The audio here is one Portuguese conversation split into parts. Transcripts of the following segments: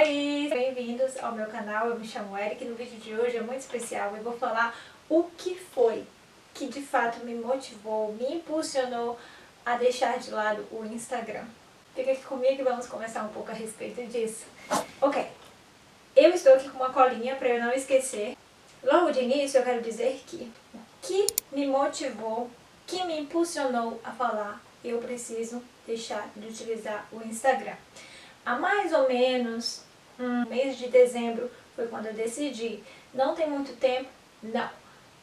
Oi, bem-vindos ao meu canal, eu me chamo Eric e no vídeo de hoje é muito especial. Eu vou falar o que foi que de fato me motivou, me impulsionou a deixar de lado o Instagram. Fica aqui comigo e vamos conversar um pouco a respeito disso. Ok, eu estou aqui com uma colinha para eu não esquecer. Logo de início eu quero dizer que o que me motivou, que me impulsionou a falar, eu preciso deixar de utilizar o Instagram. Há mais ou menos um mês de dezembro foi quando eu decidi. Não tem muito tempo, não.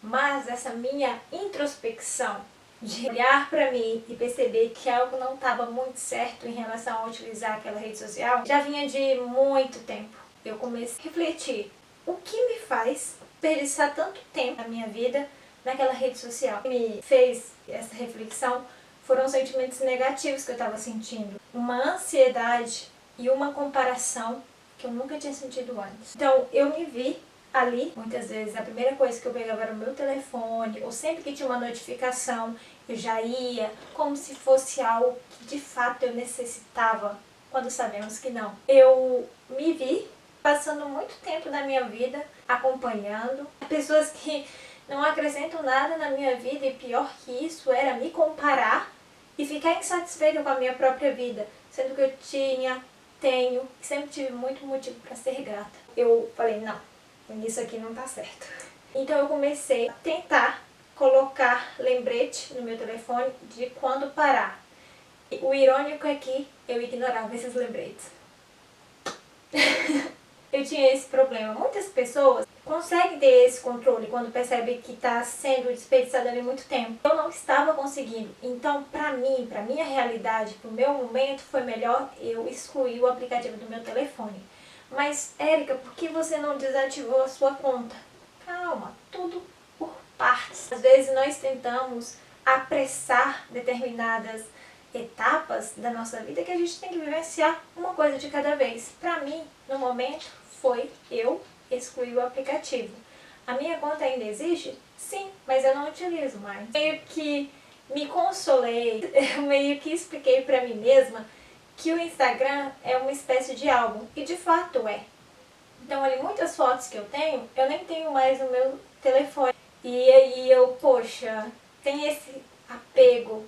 Mas essa minha introspecção de olhar para mim e perceber que algo não estava muito certo em relação a utilizar aquela rede social, já vinha de muito tempo. Eu comecei a refletir, o que me faz desperdiçar tanto tempo na minha vida naquela rede social? O que me fez essa reflexão foram os sentimentos negativos que eu estava sentindo. Uma ansiedade e uma comparação que eu nunca tinha sentido antes. Então eu me vi ali, muitas vezes a primeira coisa que eu pegava era o meu telefone, ou sempre que tinha uma notificação, eu já ia, como se fosse algo que de fato eu necessitava, quando sabemos que não. Eu me vi passando muito tempo da minha vida acompanhando pessoas que não acrescentam nada na minha vida, e pior que isso era me comparar e ficar insatisfeita com a minha própria vida, sendo que eu tenho e sempre tive muito motivo para ser grata. Eu falei, não, isso aqui não tá certo. Então eu comecei a tentar colocar lembrete no meu telefone de quando parar. E o irônico é que eu ignorava esses lembretes. Eu tinha esse problema. Muitas pessoas conseguem ter esse controle quando percebem que está sendo desperdiçado ali muito tempo. Eu não estava conseguindo. Então, para mim, para minha realidade, para o meu momento, foi melhor eu excluir o aplicativo do meu telefone. Mas, Érica, por que você não desativou a sua conta? Calma, tudo por partes. Às vezes nós tentamos apressar determinadas etapas da nossa vida que a gente tem que vivenciar uma coisa de cada vez. Para mim, no momento, foi eu excluir o aplicativo. A minha conta ainda existe? Sim, mas eu não utilizo mais. Meio que me consolei, eu meio que expliquei para mim mesma que o Instagram é uma espécie de álbum, e de fato é. Então ali muitas fotos que eu nem tenho mais no meu telefone. E aí eu, poxa, tem esse apego,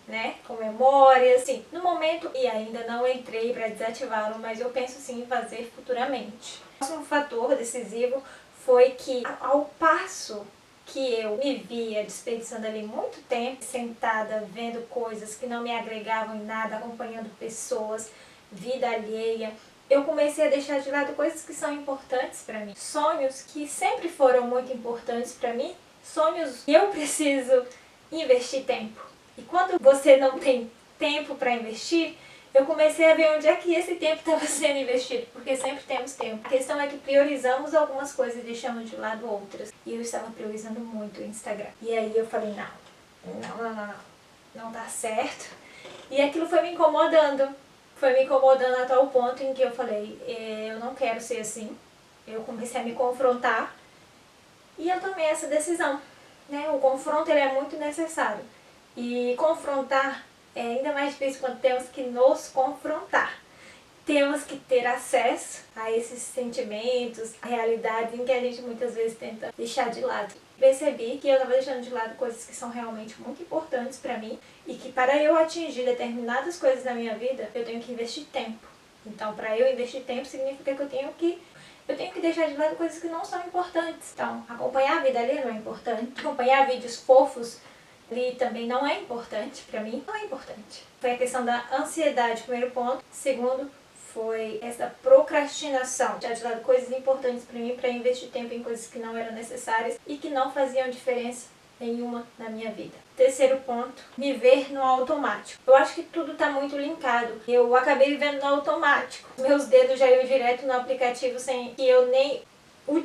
né, com memórias, assim, no momento, e ainda não entrei para desativá-lo, mas eu penso sim em fazer futuramente. O próximo fator decisivo foi que, ao passo que eu me via desperdiçando ali muito tempo, sentada, vendo coisas que não me agregavam em nada, acompanhando pessoas, vida alheia, eu comecei a deixar de lado coisas que são importantes para mim. Sonhos que sempre foram muito importantes para mim, sonhos que eu preciso investir tempo. E quando você não tem tempo para investir, eu comecei a ver onde é que esse tempo estava sendo investido, porque sempre temos tempo. A questão é que priorizamos algumas coisas e deixamos de lado outras. E eu estava priorizando muito o Instagram. E aí eu falei, não tá certo. E aquilo foi me incomodando. Foi me incomodando a tal ponto em que eu falei, eu não quero ser assim. Eu comecei a me confrontar e eu tomei essa decisão. Né? O confronto ele é muito necessário. E confrontar é ainda mais difícil quando temos que nos confrontar. Temos que ter acesso a esses sentimentos, a realidade em que a gente muitas vezes tenta deixar de lado. Percebi que eu estava deixando de lado coisas que são realmente muito importantes para mim e que para eu atingir determinadas coisas na minha vida, eu tenho que investir tempo. Então, para eu investir tempo significa que eu tenho que deixar de lado coisas que não são importantes. Então, acompanhar a vida ali não é importante. Acompanhar vídeos fofos ali também não é importante, pra mim não é importante. Foi a questão da ansiedade, primeiro ponto. Segundo, foi essa procrastinação. Já de lado coisas importantes pra mim, pra investir tempo em coisas que não eram necessárias e que não faziam diferença nenhuma na minha vida. Terceiro ponto, me ver no automático. Eu acho que tudo tá muito linkado. Eu acabei vivendo no automático. Meus dedos já iam direto no aplicativo sem que eu nem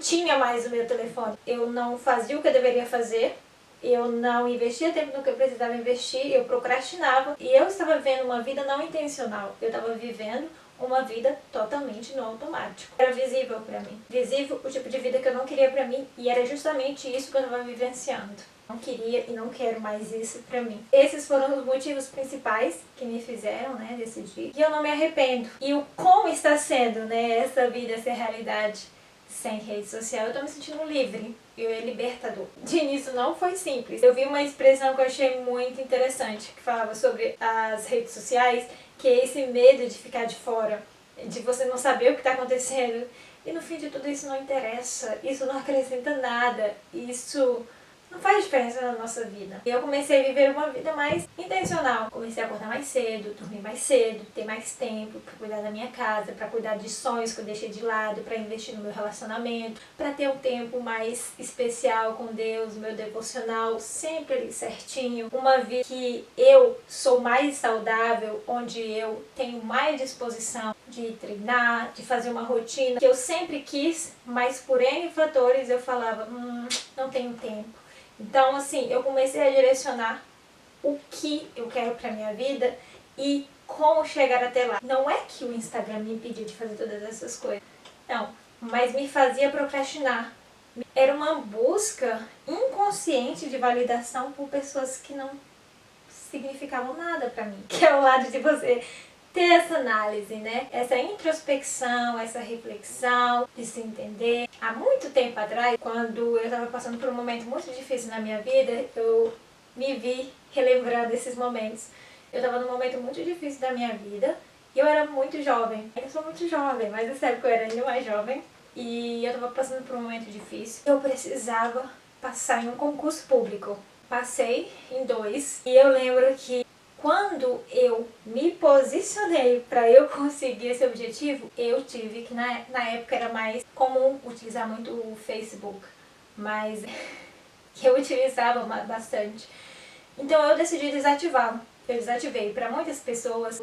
tinha mais o meu telefone. Eu não fazia o que eu deveria fazer. Eu não investia tempo no que eu precisava investir, eu procrastinava e eu estava vivendo uma vida não intencional. Eu estava vivendo uma vida totalmente no automático. Era visível para mim. Visível o tipo de vida que eu não queria para mim e era justamente isso que eu estava vivenciando. Não queria e não quero mais isso pra mim. Esses foram os motivos principais que me fizeram, né, decidir. E eu não me arrependo. E o como está sendo, né, essa vida, essa realidade sem rede social, eu tô me sentindo livre. E é libertador. De início não foi simples. Eu vi uma expressão que eu achei muito interessante, que falava sobre as redes sociais, que é esse medo de ficar de fora, de você não saber o que está acontecendo. E no fim de tudo isso não interessa, isso não acrescenta nada, isso não faz diferença na nossa vida. E eu comecei a viver uma vida mais intencional. Comecei a acordar mais cedo, dormir mais cedo, ter mais tempo para cuidar da minha casa, para cuidar de sonhos que eu deixei de lado, para investir no meu relacionamento, para ter um tempo mais especial com Deus, meu devocional sempre ali certinho. Uma vida que eu sou mais saudável, onde eu tenho mais disposição de treinar, de fazer uma rotina que eu sempre quis, mas por N fatores eu falava, não tenho tempo. Então, assim, eu comecei a direcionar o que eu quero pra minha vida e como chegar até lá. Não é que o Instagram me impedia de fazer todas essas coisas, não, mas me fazia procrastinar. Era uma busca inconsciente de validação por pessoas que não significavam nada pra mim. Que é o lado de você ter essa análise, né? Essa introspecção, essa reflexão, de se entender. Há muito tempo atrás, quando eu estava passando por um momento muito difícil na minha vida, eu me vi relembrando esses momentos. Eu estava num momento muito difícil da minha vida e eu era muito jovem. Eu sou muito jovem, mas nessa época eu era ainda mais jovem. E eu estava passando por um momento difícil. Eu precisava passar em um concurso público. Passei em 2 e eu lembro que quando eu me posicionei para eu conseguir esse objetivo, eu tive que na época era mais comum utilizar muito o Facebook, mas eu utilizava bastante. Então eu decidi desativá-lo. Eu desativei. Para muitas pessoas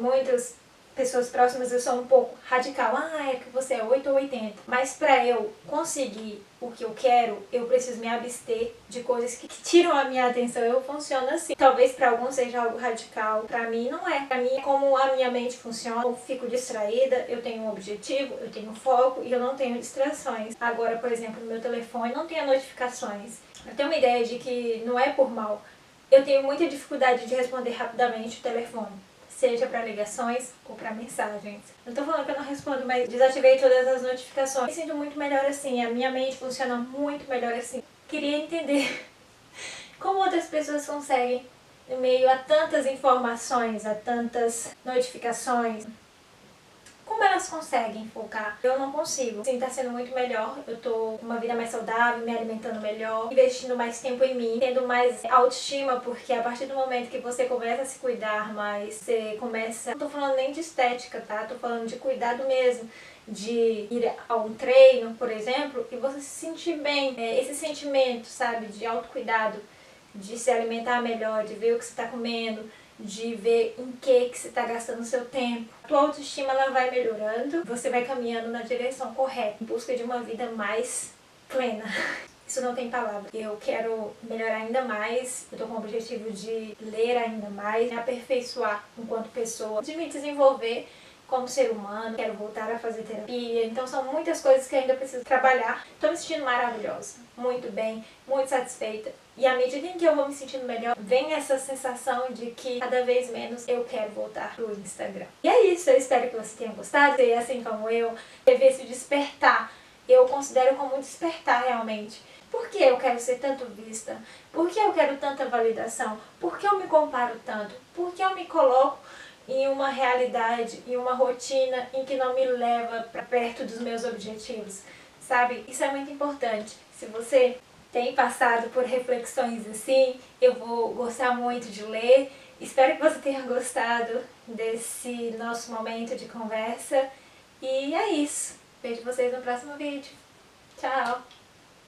próximas eu sou um pouco radical. É que você é 8 ou 80. Mas para eu conseguir o que eu quero, eu preciso me abster de coisas que tiram a minha atenção. Eu funciono assim. Talvez para alguns seja algo radical. Para mim não é. Para mim é como a minha mente funciona. Eu fico distraída, eu tenho um objetivo, eu tenho foco e eu não tenho distrações. Agora, por exemplo, no meu telefone não tem notificações. Eu tenho uma ideia de que não é por mal. Eu tenho muita dificuldade de responder rapidamente o telefone, seja para ligações ou para mensagens. Não tô falando que eu não respondo, mas desativei todas as notificações. Me sinto muito melhor assim, a minha mente funciona muito melhor assim. Queria entender como outras pessoas conseguem, em meio a tantas informações, a tantas notificações, como elas conseguem focar? Eu não consigo. Sim, tá sendo muito melhor. Eu tô com uma vida mais saudável, me alimentando melhor, investindo mais tempo em mim, tendo mais autoestima, porque a partir do momento que você começa a se cuidar mais, você começa... Não tô falando nem de estética, tá? Tô falando de cuidado mesmo. De ir a um treino, por exemplo, e você se sentir bem. Esse sentimento, sabe, de autocuidado, de se alimentar melhor, de ver o que você tá comendo, de ver em que você está gastando o seu tempo. A tua autoestima ela vai melhorando, você vai caminhando na direção correta, em busca de uma vida mais plena. Isso não tem palavra. Eu quero melhorar ainda mais, eu tô com o objetivo de ler ainda mais, me aperfeiçoar enquanto pessoa, de me desenvolver como ser humano, quero voltar a fazer terapia, então são muitas coisas que ainda preciso trabalhar. Tô me sentindo maravilhosa, muito bem, muito satisfeita. E à medida em que eu vou me sentindo melhor, vem essa sensação de que cada vez menos eu quero voltar pro Instagram. E é isso, eu espero que você tenha gostado, e assim como eu, teve esse despertar. Eu considero como um despertar realmente. Por que eu quero ser tanto vista? Por que eu quero tanta validação? Por que eu me comparo tanto? Por que eu me coloco em uma realidade, em uma rotina em que não me leva para perto dos meus objetivos, sabe? Isso é muito importante. Se você tem passado por reflexões assim, eu vou gostar muito de ler. Espero que você tenha gostado desse nosso momento de conversa. E é isso. Vejo vocês no próximo vídeo. Tchau!